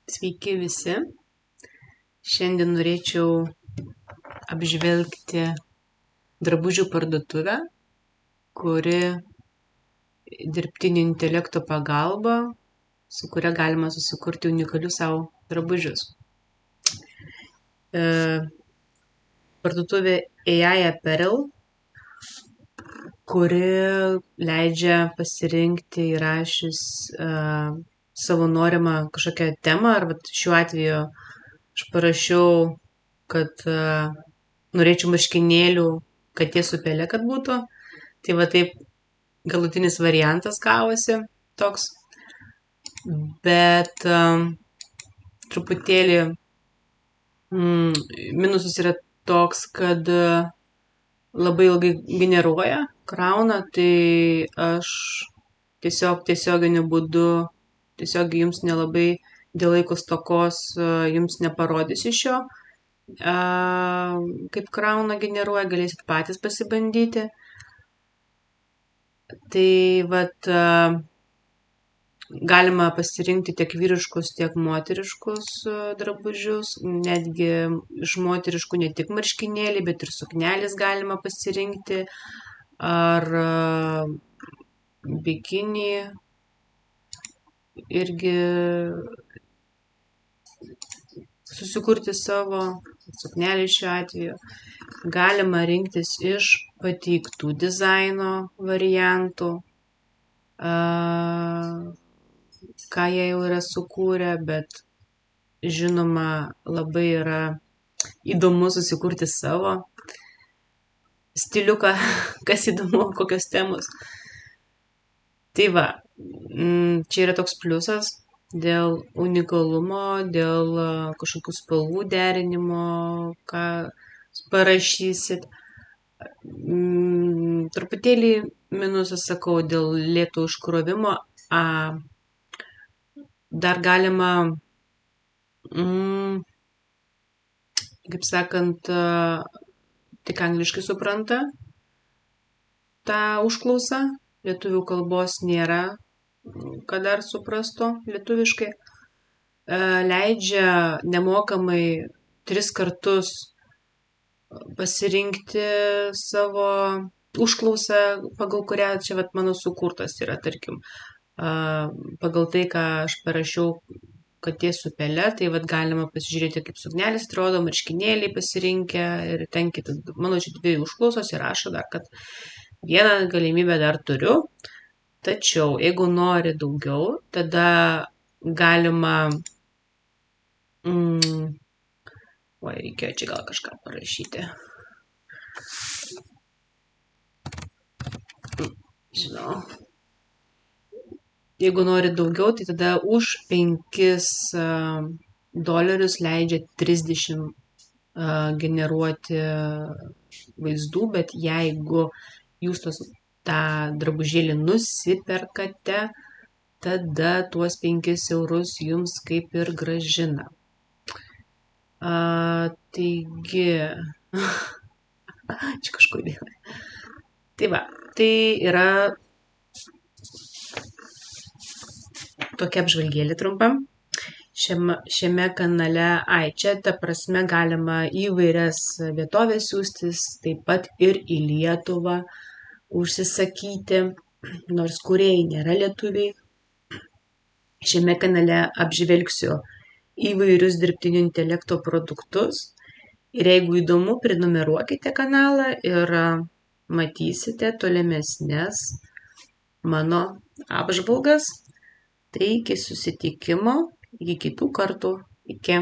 Sveiki visi. Šiandien norėčiau apžvelgti drabužių parduotuvę, kuri dirbtinio intelekto pagalba, su kuria galima susikurti unikalius savo drabužius. Parduotuvė AI Apparel, kuri leidžia pasirinkti įrašius savo norimą kažkokią temą, ar šiuo atveju aš parašiau, kad norėčiau marškinėlių katės su pele, kad būtų. Tai va taip galutinis variantas gavosi toks. Bet truputėlį minusas yra toks, kad labai ilgai generuoja, krauna, tai aš tiesioginiu būdu jums nelabai dėl laiko stokos jums neparodysiu šio, kaip krauna, generuoja, galėsit patys pasibandyti. Tai vat galima pasirinkti tiek vyriškus, tiek moteriškus drabužius, netgi iš moteriškų ne tik marškinėliai, bet ir suknelis galima pasirinkti, ar bikini. Irgi susikurti savo suknelį šiuo atveju. Galima rinktis iš pateiktų dizaino variantų, ką jie jau yra sukūrę, bet žinoma, labai yra įdomu susikurti savo stiliuką, kas įdomu, kokios temos. Tai va, čia yra toks pliusas dėl unikalumo, dėl kažkokių spalvų derinimo, ką parašysit. Truputėlį minusas, sakau, dėl lėto užkrovimo. Dar galima, kaip sakant, tik angliškai supranta tą užklausą. Lietuvių kalbos nėra, kad dar suprasto lietuviškai. Leidžia nemokamai 3 kartus pasirinkti savo užklausą, pagal kurią čia mano sukurtas yra, tarkim. Pagal tai, ką aš parašiau katė su pele, tai galima pasižiūrėti, kaip suknelis atrodo, marškinėliai pasirinkę ir ten kitas. Mano čia 2 užklausos įrašo dar, kad vieną galimybę dar turiu, tačiau jeigu nori daugiau, tada galima, reikėjo čia gal kažką parašyti. Žinau. Jeigu nori daugiau, tai tada už $5 leidžia 30 generuoti vaizdų, bet jeigu jūs tą drabužėlį nusiperkate, tada tuos 5 eurus jums kaip ir grąžina. Taigi, čia kažkodėl. Tai va, tai yra tokia apžvalgėlė trumpa. Šiame kanale, čia ta prasme galima įvairias vietovės siųstis, taip pat ir į Lietuvą užsisakyti, nors kūrėjai nėra lietuviai. Šiame kanale apžvelgsiu įvairius dirbtinio intelekto produktus ir jeigu įdomu, prenumeruokite kanalą ir matysite tolimesnės mano apžvalgas. Tai iki susitikimo, iki kitų kartų. Iki.